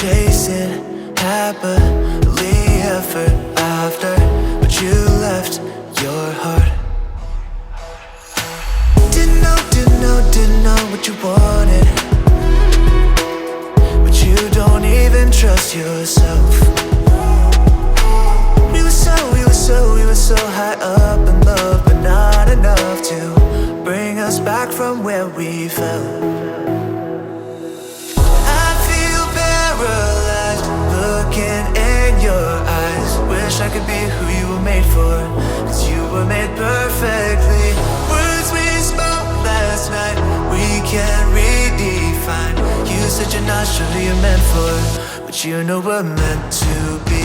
chasing happily ever after, but you left your heart. Didn't know what you wanted, but you don't even trust yourself. We were so high up in love, but not enough to bring us back from where we fell. I feel paralyzed looking in your eyes. Wish I could be who you were made for, 'cause you were made perfectly. Words we spoke last night, we can't redefine. You said you're not sure who you're meant for, but you know we're meant to be.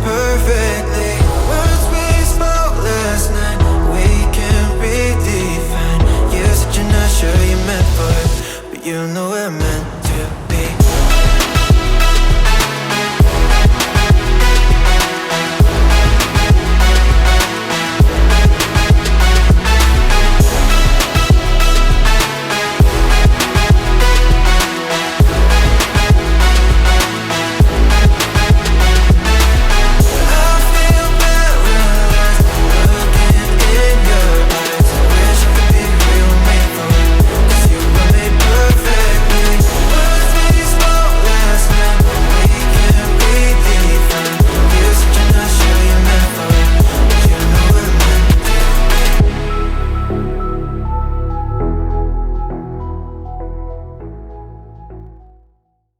Perfectly.